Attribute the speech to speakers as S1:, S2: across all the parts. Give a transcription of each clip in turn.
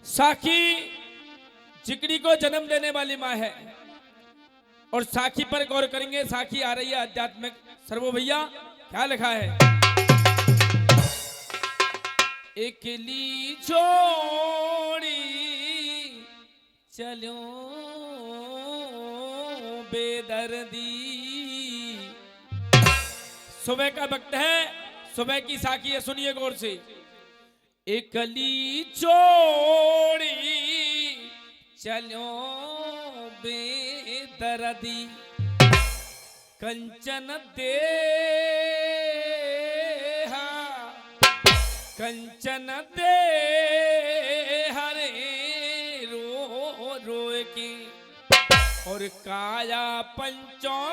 S1: साखी चिकड़ी को जन्म देने वाली माँ है और साखी पर गौर करेंगे। साखी आ रही है आध्यात्मिक। सर्वो भैया क्या लिखा है? एकली छोड़ी चलो बेदर्दी। सुबह का वक्त है, सुबह की साखी है, सुनिए गौर से। एकली छोड़ी चलो बेदर्दी, कंचन देहा कंचन दे हरे रो रो की और काया पंचों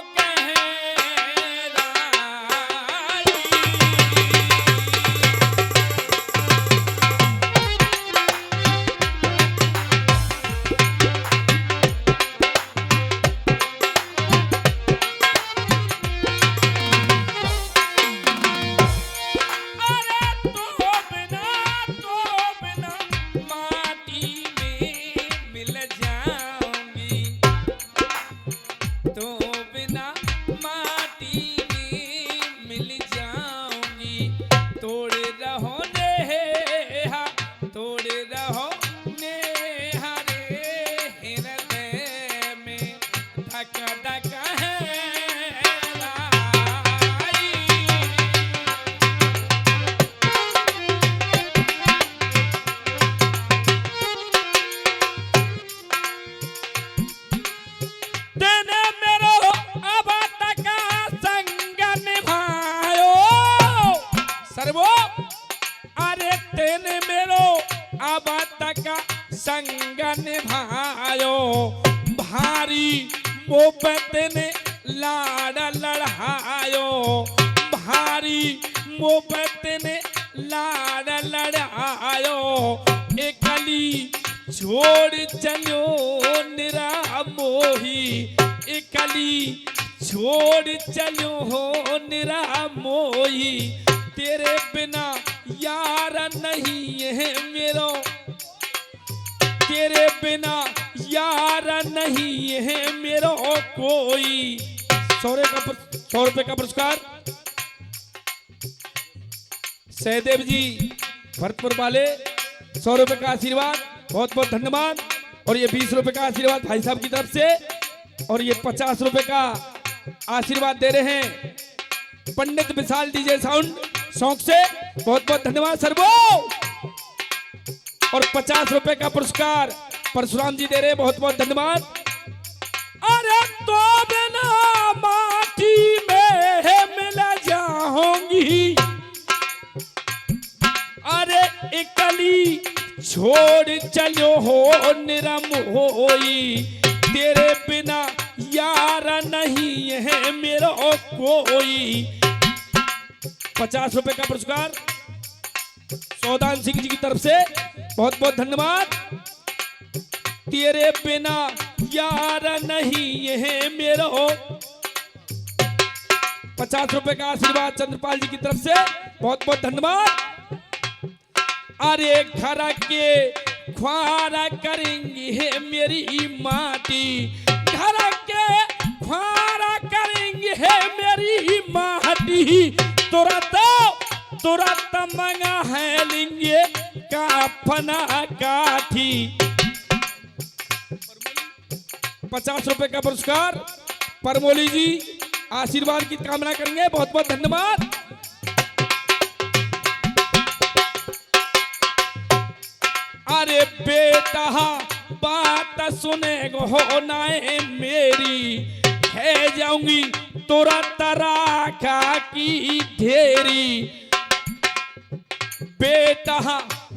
S1: संग निभायो। भारी मोहब्बत ने लाड़ लड़ायो, भारी मोहब्बत ने लाड़ लड़ायो। एकली छोड़ चलो निरा मोही, एकली छोड़ चलो निरा मोही। तेरे बिना यार नहीं है मेरो, तेरे बिना यार नहीं है मेरो कोई। 100 रुपए का पुरस्कार सहदेव जी भरतपुर वाले, 100 रुपए का आशीर्वाद, बहुत बहुत धन्यवाद। और ये 20 रुपए का आशीर्वाद भाई साहब की तरफ से, और ये 50 रुपए का आशीर्वाद दे रहे हैं पंडित विशाल डीजे साउंड शौक से, बहुत बहुत धन्यवाद सर्वो। और 50 रुपए का पुरस्कार परशुराम जी दे रहे, बहुत बहुत धन्यवाद। अरे तो बिना माटी में मिल जाऊंगी, अरे एकली छोड़ चलो हो निरम होई। तेरे बिना यार नहीं है मेरा कोई। 50 रुपए का पुरस्कार सौदान सिंह जी की तरफ से, बहुत बहुत धन्यवाद। तेरे बिना यार नहीं है मेरा। 50 रुपए का आशीर्वाद चंद्रपाल जी की तरफ से, बहुत बहुत धन्यवाद। अरे घर के ख्वारा करेंगे है मेरी माटी, घर के ख्वारा करेंगे है मेरी माटी। तुरंत मंगा है लेंगे का फना काठी। 50 रुपए का पुरस्कार परमोली जी आशीर्वाद की कामना करेंगे, बहुत बहुत धन्यवाद। अरे बेटा बात सुने हो नाए मेरी, है जाऊंगी तुरंत राखा की ढेरी। बेटा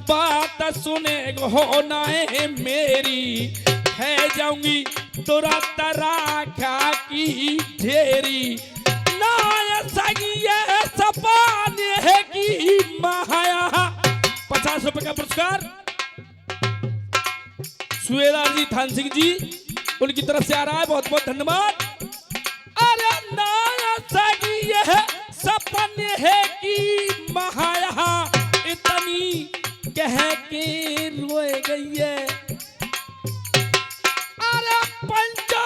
S1: बात सुने हो नाए मेरी, है जाऊंगी तुरंत राखा की ढेरी। नाय सगिए सपान है की माया। 50 रुपए का पुरस्कार सुवेदार जी थान सिंह जी उनकी तरफ से आ रहा है, बहुत बहुत धन्यवाद। अरे नाय सगिए सपन है की माया, इतनी कह के रोए गई है। अरे पंचो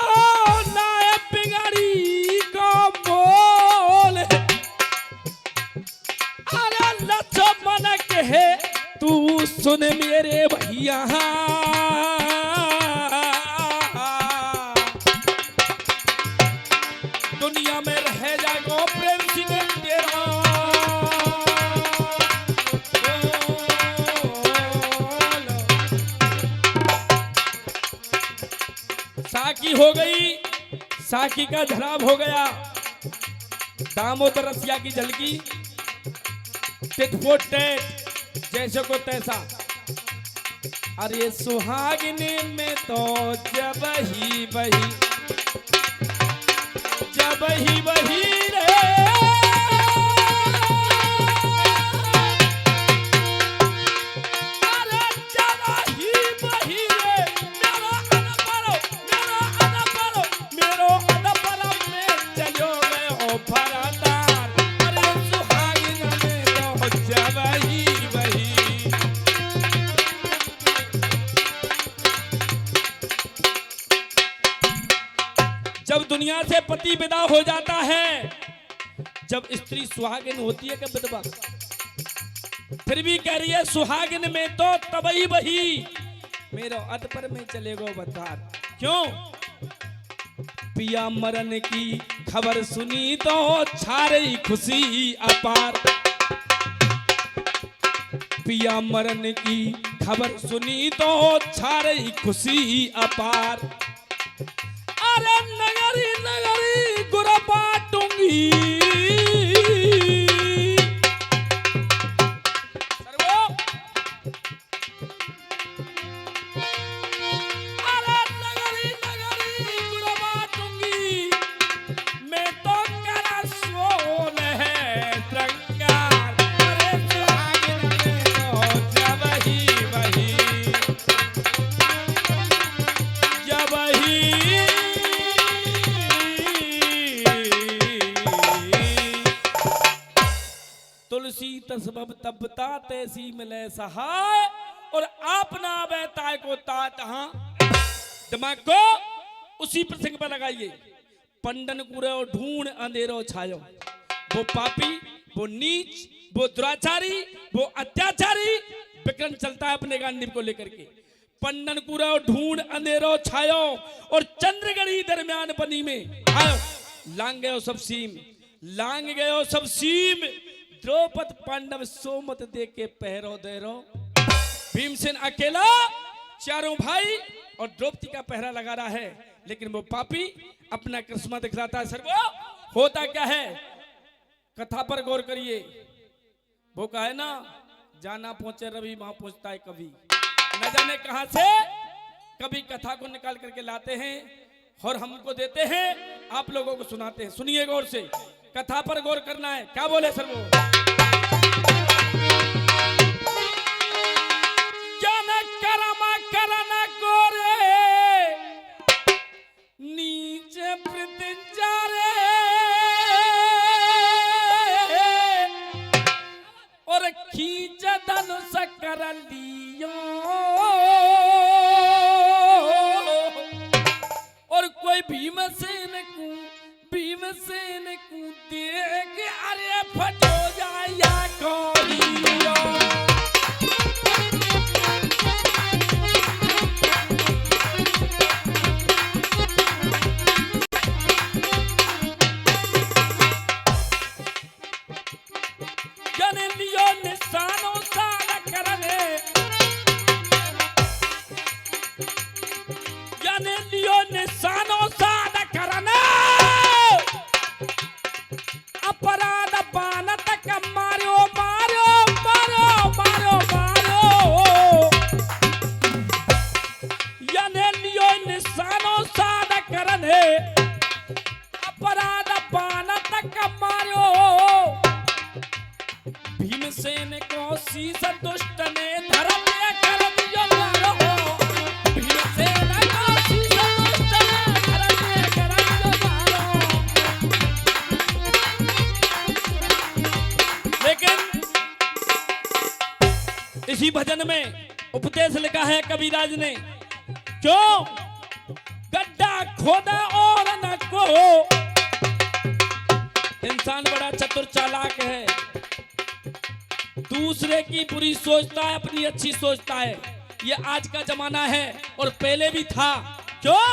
S1: नाय बिगाड़ी को बोल, अरे लक्ष्मण कहे तू सुन मेरे भैया, दुनिया में रह जाएगा प्रेम सिंह तेरा। साकी हो गई, साकी का झराब हो गया, दामोदर रसिया की झलकी, टिट फॉर टैट, जैसे को तैसा। अरे सुहागिनी में तो जब ही बही, जब ही बही रे, अरे जब ही बही रे, मेरो अनपरो, मेरो अनपरो, मेरो अनपरो में चलो गए हो फरादार। अरे सुहागिन में तो जब ही बही। जब दुनिया से पति विदा हो जाता है, जब स्त्री सुहागिन होती है कि विधवा, फिर भी कह रही है सुहागिन में तो तबई बही, मेरो अधपर में चलेगो बधार। क्यों? पिया मरण की खबर सुनी तो छा रही खुशी अपार, पिया मरण की खबर सुनी तो छा रही खुशी अपार। अरे नगरी नगरी गुरा बाटूंगी, अरे नगरी नगरी गुरा बाटूंगी, मैं तो करा सोल है श्रृंगार। अरे सुहागिन में तो जब ही बही, जब ही तुलसी तसबब तबता तैसी मिले सहाय, और आप ना बैताय को तात। हाँ, दिमाग को उसी प्रसंग पर लगाइए। पंडन कुरे ढूंढ अंधेरो छायो, वो पापी, वो नीच, वो दुराचारी, वो अत्याचारी विक्रम चलता है अपने गांडीव को लेकर के। पंडन कुरे ढूंढ अंधेरो छायो, और चंद्रगढ़ी दरमियान बनी में आयो, लांग गयो सब सीम, लांग गयो सब सीम। द्रौपद पांडव सोमत दे के पहरो दे रो, भीमसेन अकेला चारों भाई और द्रौपदी का पहरा लगा रहा है, लेकिन वो पापी अपना करिश्मा दिखलाता है। सर वो होता क्या है, कथा पर गौर करिए। वो कहा है ना, जाना पहुंचे रवि वहां पहुंचता है कभी, न जाने कहां से कभी कथा को निकाल करके लाते हैं और हमको देते हैं, आप लोगों को सुनाते हैं। सुनिए गौर से, कथा पर गौर करना है। क्या बोले सर वो, जन कर्म करन गोरे नीचे पृथ्वी और खींच धनुष कर लियो, और कोई भीमसेन को देख अरे फटो जाया कोरियो। जने लियो निशानो सारा करने, जने लियो निशानो सारा करने, अपराध बानत का मारो मारो मारो मारो मारो, याने लियो निशानो साध करने, अपराध बानत का मारो। भीमसेन को शीश दुष्ट ने धर्म कर दियो मारो, भीमसेन को शीश दुष्ट ने धर्म कर दियो मारो। लेकिन इसी भजन में उपदेश लिखा है कबीराज ने, क्यों गड्ढा खोदा और न को। इंसान बड़ा चतुर चालाक है, दूसरे की बुरी सोचता है, अपनी अच्छी सोचता है। ये आज का जमाना है और पहले भी था। क्यों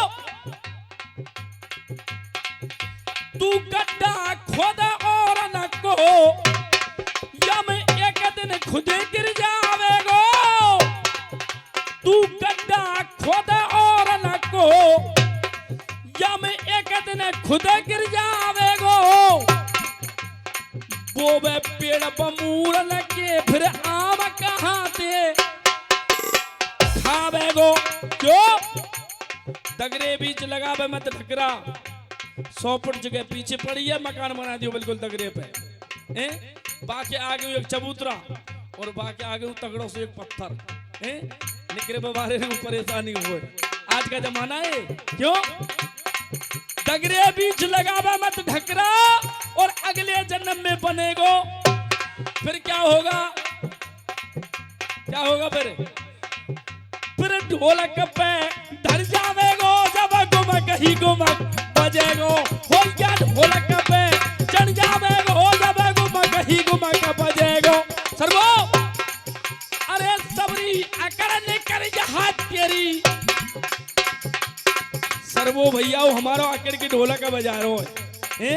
S1: तू गड्ढा खोदा और न को, यम एक दिन खुद गिर जावेगो। तू गड्ढा खोदा और न को, यम एक दिन खुद गिर जावेगो। वो वे पेड़ बमूड़ लगे फिर आम कहाँ से खावेगो। क्यों दगरे बीच लगावे मत ठकरा। 100 फुट जगह पीछे पड़ी है, मकान बना दियो बिल्कुल दगरे पे। बाकी आगे एक चबूतरा और बाकी आगे तगड़ों से एक पत्थर। निकरे बारे में परेशानी हो। आज का जमाना है। क्यों दगरे बीच लगावा मत ढकरा, और अगले जन्म में बनेगो। फिर क्या होगा, क्या होगा फिर ढोलक पे धर जावेगो। जब गुमक ही गुमक बजेगो, हो गया ढोलक पे चढ़ जावेगो। जब गुमक ही गुमक बजेगो। सर्वो अरे सबरी अकड़ निकल हाथ तेरी। सर्वो भैया हमारा अकड़ की ढोलक बजा रो है।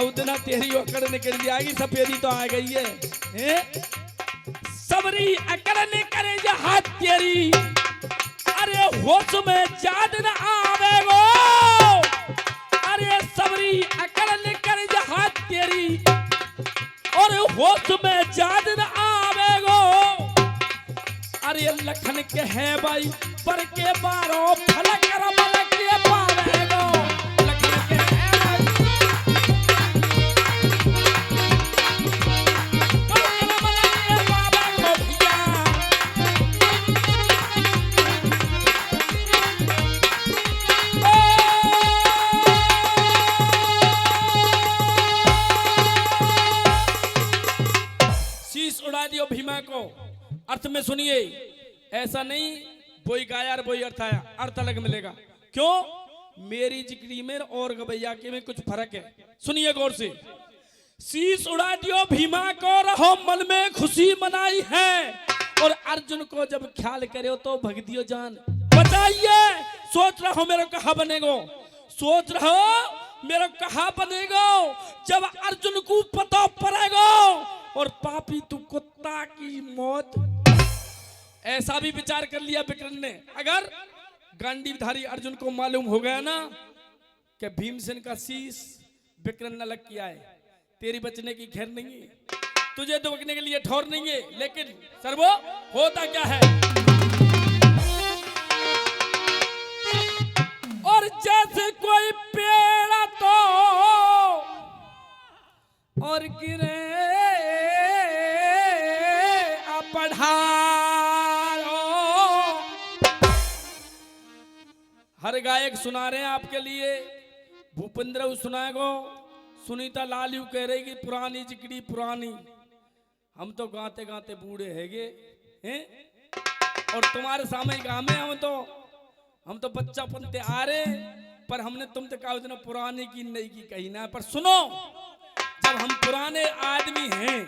S1: उतना तेरी अकड़ निकल जाएगी, सफेदी तो आ गई है। सबरी अकड़ निकल हाथ तेरी। अरे होश में जाद न आवेगो। अरे सबरी अकड़ निकल हाथ तेरी, और होश में जाद न आवेगो। अरे लखन के है भाई पर के बारो फलक रमन के पावेगो। लखन के है भाई पर के रमन के पावेगो भैया। शीश उड़ा दियो भीमा को। अर्थ में सुनिए, ऐसा नहीं बोई गाया और बोई अर्थ आया, अर्थ अलग मिलेगा। क्यों मेरी जिक्री में और गवैया के में कुछ फर्क है। सुनिए गौर से। शीश उड़ा दियो भीमा को, रहो मन में खुशी मनाई है। और अर्जुन को जब ख्याल करे तो भग दियो जान। बताइए सोच रहो मेरे कहा बनेगो, सोच रहो मेरे कहा बनेगो। जब अर्जुन को पता पड़ेगा और पापी तू कुत्ता की मौत। ऐसा भी विचार कर लिया विक्रम ने। अगर गांडीवधारी अर्जुन को मालूम हो गया ना कि भीमसेन का शीश विक्रम ने लग किया है, तेरी बचने की खैर नहीं है, तुझे दुबकने के लिए ठौर नहीं है। लेकिन सर्वो होता क्या है, और जैसे कोई पेड़ तो और गिरे पढ़ारो। हर गायक सुना रहे हैं आपके लिए। भूपेंद्र सुनाएगो, सुनीता लालियू कह रही कि पुरानी जिकड़ी पुरानी। हम तो गाते गाते बूढ़े हैगे हैं, और तुम्हारे सामने गामे हम तो बच्चा पनते आ रहे, पर हमने तुमसे कहा उतना पुरानी की नई की कही ना। पर सुनो, जब हम पुराने आदमी हैं,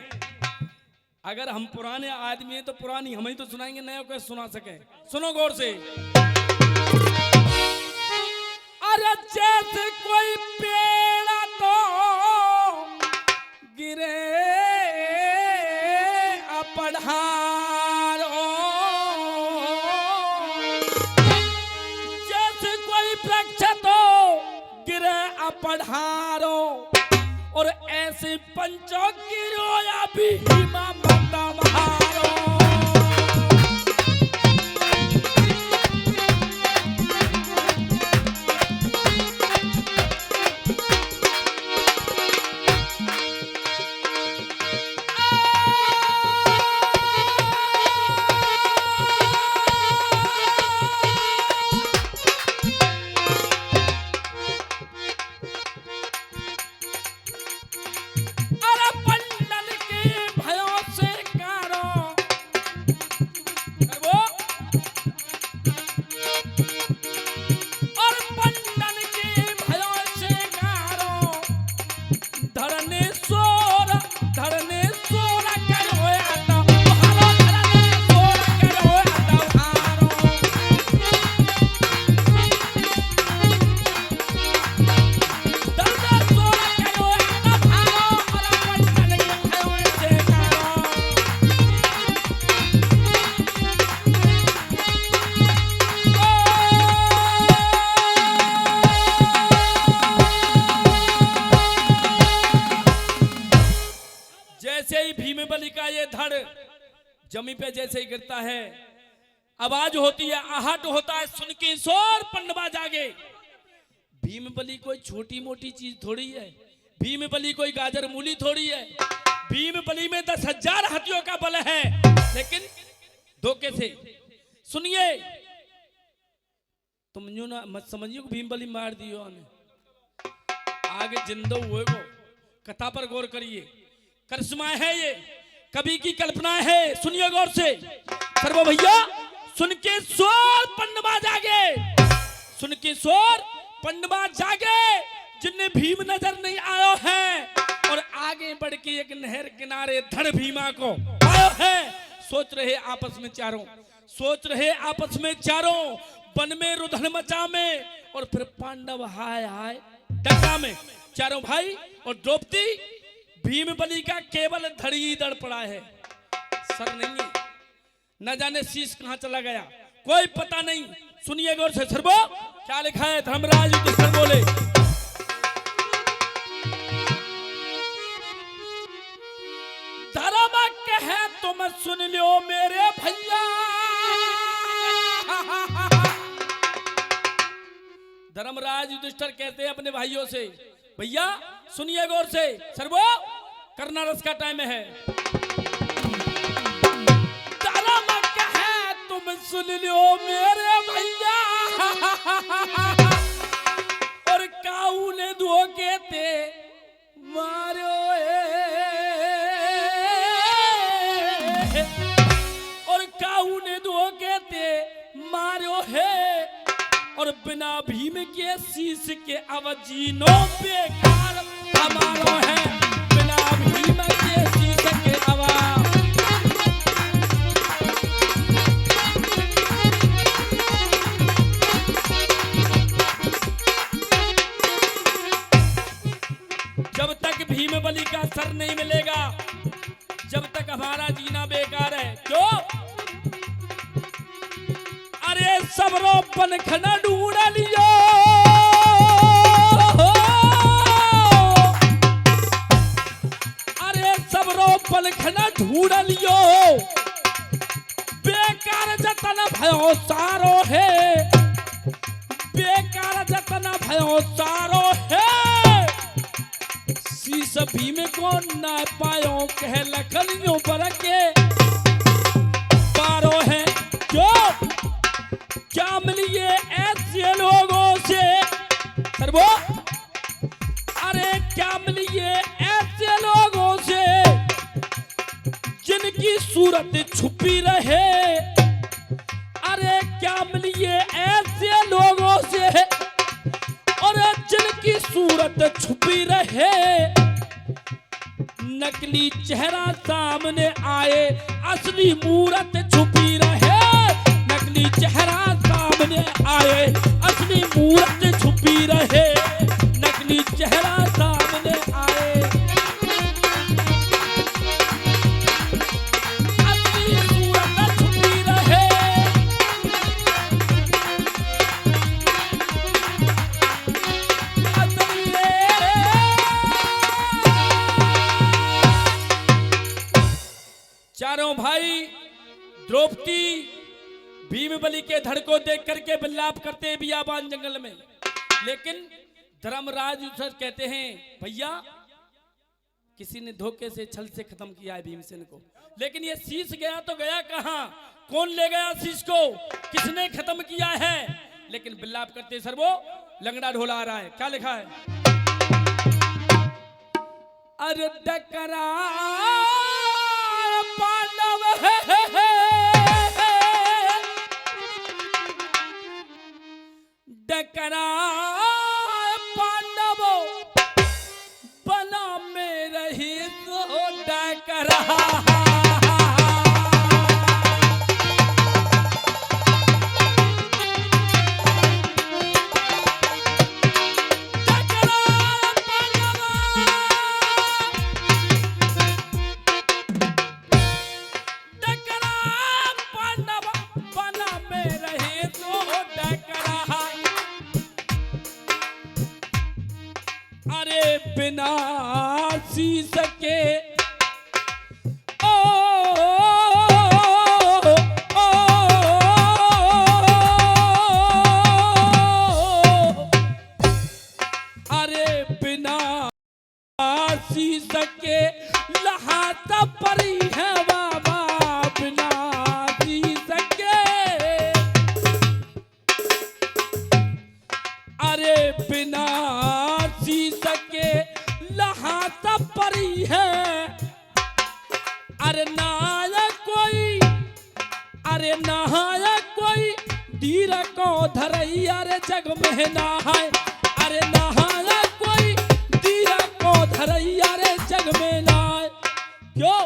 S1: अगर हम पुराने आदमी हैं तो पुरानी हम ही तो सुनाएंगे, नया कैसे सुना सके। सुनो गौर से। अरे जैसे कोई पेड़ तो गिरे पढ़ारो, जैसे कोई वृक्ष तो गिरे पढ़ारो, और ऐसे पंचों गिरो या भी हिमा मता महारो। जमी पे जैसे ही गिरता है आवाज होती है, आहट होता है, सुन के शोर पंडवा जागे। भीम बली कोई छोटी मोटी चीज थोड़ी है, भीम बली कोई गाजर मूली थोड़ी है। भीम बली में 10,000 हाथियों का बल है, लेकिन धोखे से सुनिए, तुम यूं ना मत समझिए भीम बली मार दियो ने, आगे जिंदो हुए को कथा पर गौर करिए। करिश्मा है ये, कवि की कल्पना है, सुनिए गौर से। सर्वो भैया सुन के शोर पंडवा जागे, सुन के शोर पंडवा जागे, जिन्हें भीम नजर नहीं आयो है और आगे बढ़ के एक नहर किनारे धड़ भीमा को आयो है। सोच रहे आपस में चारों, सोच रहे आपस में चारों, वन में रुधन मचा में, और फिर पांडव हाय हाय डका में। चारों भाई और द्रौपदी, भीम बली का केवल धड़ी दड़ पड़ा है, सर नहीं है, न जाने शीश कहां चला गया, कोई पता नहीं। सुनिए गौर से। सर्वो क्या लिखा है, धर्मराज युधिष्ठिर बोले, धर्म कहे तुम सुन लो मेरे भैया। धर्मराज युधिष्ठिर कहते हैं अपने भाइयों से, भैया सुनिए गौर से। सर्वो करना रस का टाइम है। धर्म कहे तुम सुन लो मेरे भैया, और काऊ ने धोखे ते मारो, और काऊ ने धोखे ते मारो है, और बिना भीम के शीश के अवजीनो बेकार हमारो है, बिना भीम के शीश के अवा। जब तक भीम बली का सर नहीं मिलेगा, जब तक हमारा जीना बेकार है। क्यों? अरे सबरो पनखना ढूंढ लियो, अरे सबरो पनखना ढूंढ लियो, बेकार जतन भयो सारो है, बेकार जतन भयो सारो है। शीश भीम को ना पायो, कह लखनियों पर के पारो है। क्यों? क्या मिलिए ऐसे लोगों से, सर्वो अरे क्या मिलिए ऐसे लोगों से, जिनकी सूरत छुपी रहे, अरे क्या मिलिए ऐसे लोगों से, और जिनकी सूरत छुपी रहे, नकली चेहरा सामने आए, असली मूरत छुपी रहे, नकली चेहरा सामने आए, असली मूरत छुपी रहे, नकली चेहरा सामने आए, असली सूरत छुपी रहे। चारों भाई द्रौपदी भीम बली के धड़ को देख करके विलाप करते बियाबान जंगल में, लेकिन धर्मराज युधिष्ठिर कहते हैं, भैया किसी ने धोखे से छल से खत्म किया है भीमसेन को, लेकिन ये शीश गया तो गया कहां, कौन ले गया शीश को, किसने खत्म किया है। लेकिन विलाप करते सर्वो लंगड़ा ढोला आ रहा है। क्या लिखा है, अरे डकरा पांडव है, डकरा पांडव बना में रही तो डकरा, बिना शीश के ओ बिना शीश के लहात परी है। अरे नहाया कोई, अरे नहाया कोई धीर को धरई, अरे जग में नहाए, अरे नहाया कोई धीर को धरई, अरे जग में नहाए। क्यों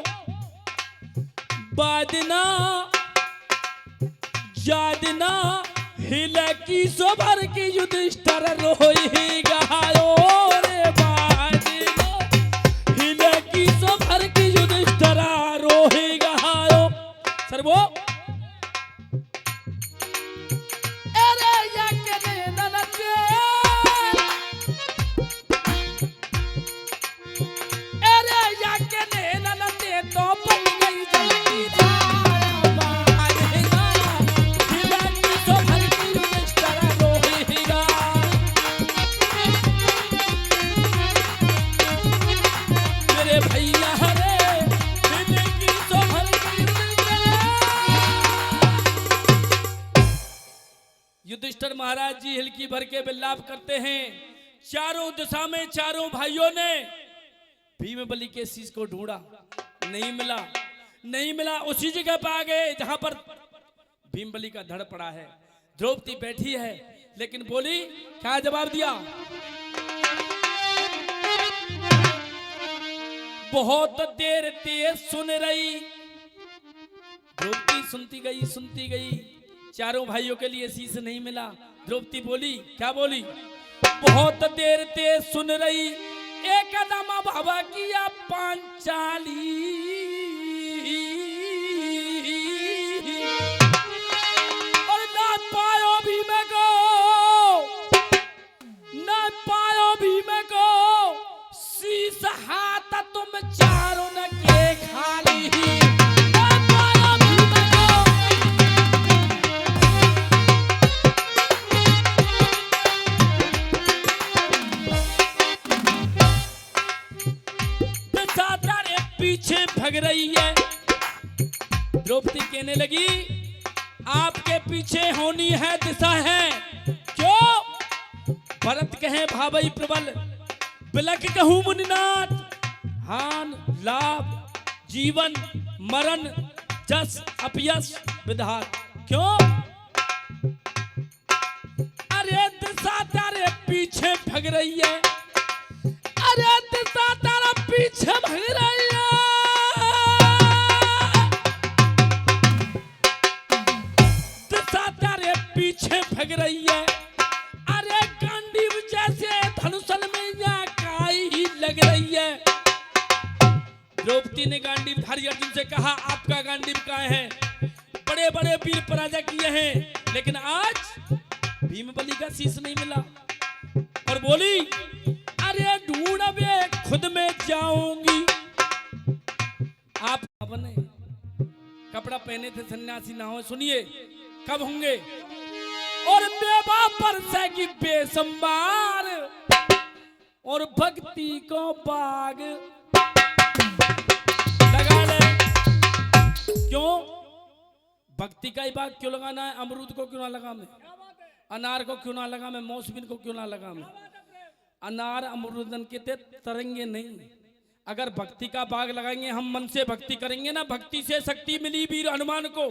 S1: बादना जादना हिले की सोभर की युधिष्ठिर रोई गायो रे बादना हिले की सोभर की युधिष्ठिर रोई गायो। सर्वो अरे या के ननते, अरे या के ननते तो बन गई जल्दी युधिष्ठिर महाराज जी हिलकी भर के विलाप करते हैं। चारों दिशा में चारों भाइयों ने भीम बलि के शीश को ढूंढा, नहीं मिला, नहीं मिला। उसी जगह पर आ गए जहां पर भीम बलि का धड़ पड़ा है। द्रौपदी बैठी है लेकिन बोली, क्या जवाब दिया? बहुत देर तेज सुन रही। द्रौपदी सुनती गई। चारों भाइयों के लिए शीश नहीं मिला। द्रौपदी बोली, क्या बोली? बहुत देर तेज सुन रही, एक कदम बाबा किया पांचाली। और ना पायो भीम को, ना पायो भीम को, शीश हाथ तुम चारों न के खाली। पीछे भग रही है। द्रौपदी कहने लगी, आपके पीछे होनी है दिशा है। क्यों? भरत कहे भावई प्रबल, बिलक कहूं मुनिनाथ, हान लाभ जीवन मरण जस अपयस विधात। क्यों? अरे दिशा तारे पीछे भग रही है, अरे दिशा तारा पीछे भग रही है। पीछे भग रही है। अरे गांडीव जैसे धनुषल में या काई ही लग रही है। द्रौपदी ने गांडीव धारी अर्जुन से कहा, आपका गांडीव कहाँ है? बड़े बड़े वीर पराजय किए हैं लेकिन आज भीम बलि का शीश नहीं मिला। और बोली, अरे ढूंढे खुद में जाऊंगी। आप बने कपड़ा पहने थे सन्यासी ना हो, सुनिए कब होंगे। और बेबा पर से की बेसंबार और भक्ति को बाग लगा ले। क्यों भक्ति का ही बाग क्यों लगाना है? अमरूद को क्यों ना लगा मैं, अनार को क्यों ना लगा मैं, मौसमी को क्यों ना लगा मैं? अनार अमरूदन के तरंगे नहीं। अगर भक्ति का बाग लगाएंगे, हम मन से भक्ति करेंगे ना, भक्ति से शक्ति मिली वीर हनुमान को,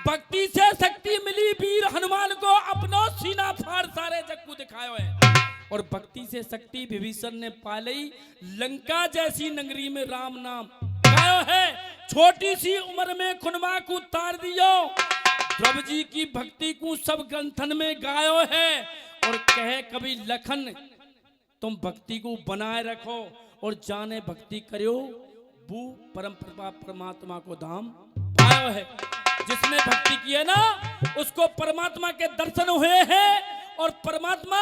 S1: भक्ति से शक्ति मिली वीर हनुमान को, अपनो सीना फाड़ सारे जग को दिखायो है। और भक्ति से शक्ति विभीषण ने पाली, लंका जैसी नगरी में राम नाम गायो है। छोटी सी उम्र में खुनमा को तार दियो, प्रभु जी की भक्ति को सब ग्रंथन में गायो है। और कहे कभी लखन, तुम भक्ति को बनाए रखो और जाने भक्ति करो, वो परम परमात्मा को धाम पायो है। जिसने भक्ति की है ना, उसको परमात्मा के दर्शन हुए हैं और परमात्मा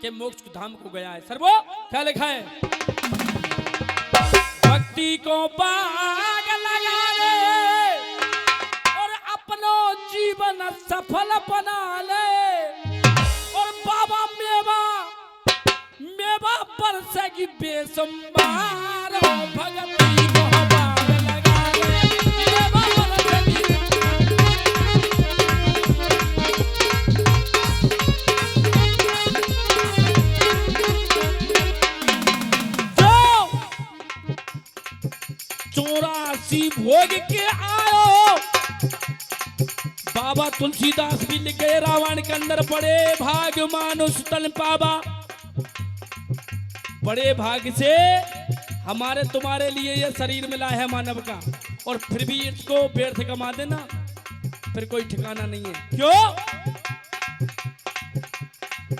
S1: के मोक्ष धाम को गया है। सर्वो क्या लिखा है? भक्ति को बाग लगा ले और अपनो जीवन सफल बना ले। और बाबा मेवा पर से बेसंबार भगती को बाग लगा ले। बाबा तुलसीदास भी लिख गए, रावण के अंदर बड़े भाग मानुष तन पावा। बड़े भाग से हमारे तुम्हारे लिए ये शरीर मिला है मानव का, और फिर भी इसको व्यर्थ कमा देना, फिर कोई ठिकाना नहीं है। क्यों?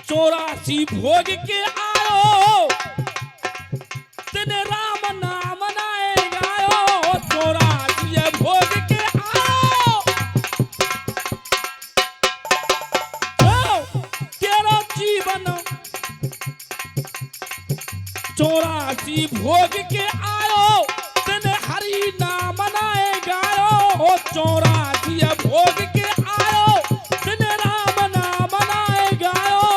S1: 84 भोग के आयो तेने राम नाम नाए गायो। 84 भोग के आयो तेरा जीवन। 84 भोग के आयो तेने हरि नाम नाए गायो। 84 भोग के आयो तेने राम नाम नाए गायो।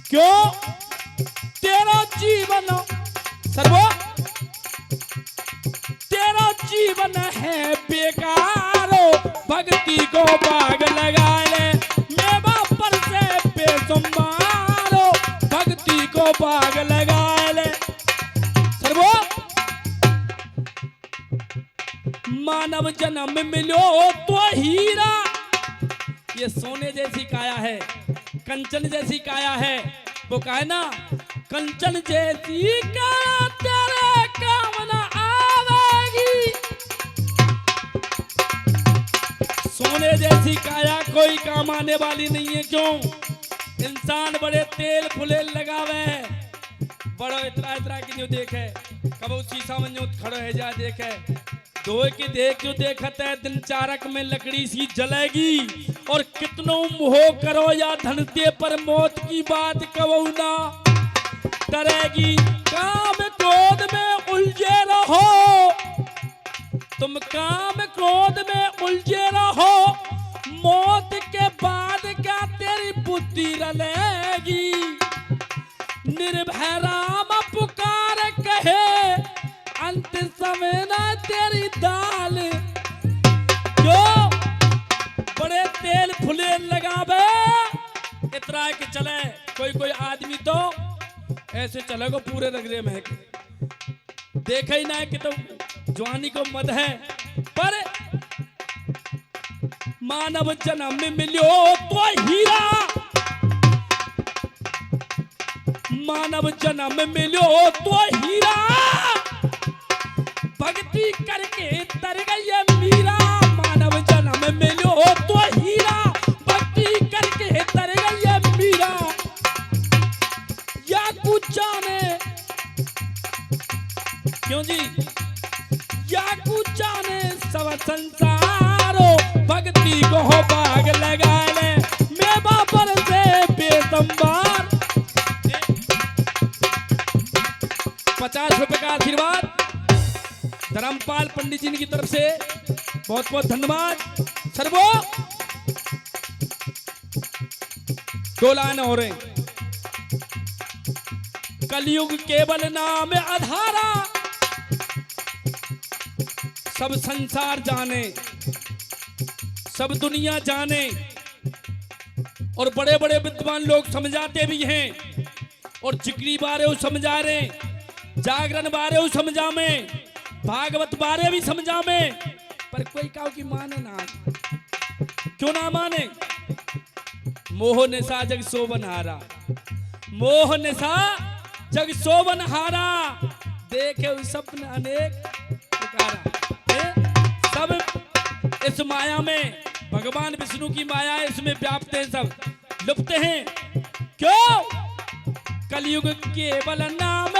S1: क्यों? तेरा जीवन सर्वो, तेरा जीवन है बेकारो। भक्ति को बाग लगा ले मेवा पर से बेसुमारो। भक्ति को बाग लगा ले सर्वो। मानव जन्म मिलो तो हीरा, ये सोने जैसी काया है, कंचन जैसी काया है। वो कहे ना, कंचन जैसी काया तेरे काम न आवेगी। सोने जैसी काया कोई काम आने वाली नहीं है। क्यों? इंसान बड़े तेल फुले लगावे, बड़ो इतना इतना की जो देखे, कब शीशा में जो खड़ो है जा देखे, दो की देख जो देखत है दिन चारक में लकड़ी सी जलेगी। और कितनो मोह करो या धनते पर मौत की बात कहो ना डरेगी। काम क्रोध में उलझे रहो तुम, काम क्रोध में उलझे रहो। मौत के बाद क्या तेरी बुद्धि रलेगी। निर्भय राम पुकार कहे अंत समय ना तेरी दाल। जो बड़े तेल फुले लगावे इतना कि चले, कोई आदमी तो ऐसे चलेगा पूरे रगड़े में, देखे ही ना कि तो जवानी को मद है। पर मानव जन्म में मिलो तो हीरा, मानव जन्म में मिलो तो हीरा। भक्ति करके तर गई मीरा। मानव जन्म मिलो तो हीरा, भक्ति करके तर गई मीरा। या कुछ जाने क्यों जी, या कुछ जाने सब संसारो। भक्ति को हो बाग लगा ले मेवा पर से बेसंबार। 50 रुपए का आशीर्वाद धर्मपाल पंडित जी की तरफ से बहुत बहुत धन्यवाद। सर्वो 2 लाइन हो रहे। कलयुग केवल नाम आधारा, सब संसार जाने, सब दुनिया जाने। और बड़े बड़े विद्वान लोग समझाते भी हैं, और जिक्री बारे समझा रहे, जागरण बारे समझा में, भागवत बारे भी समझा में। पर कोई कहो कि माने ना, क्यों ना माने? मोह निशा जग सोबन हारा, मोह निशा जग सोबन हारा। देखे सपन अनेक प्रकारा, सब इस माया में, भगवान विष्णु की माया इसमें व्याप्त है, सब लुप्त हैं। क्यों? कलयुग केवल नाम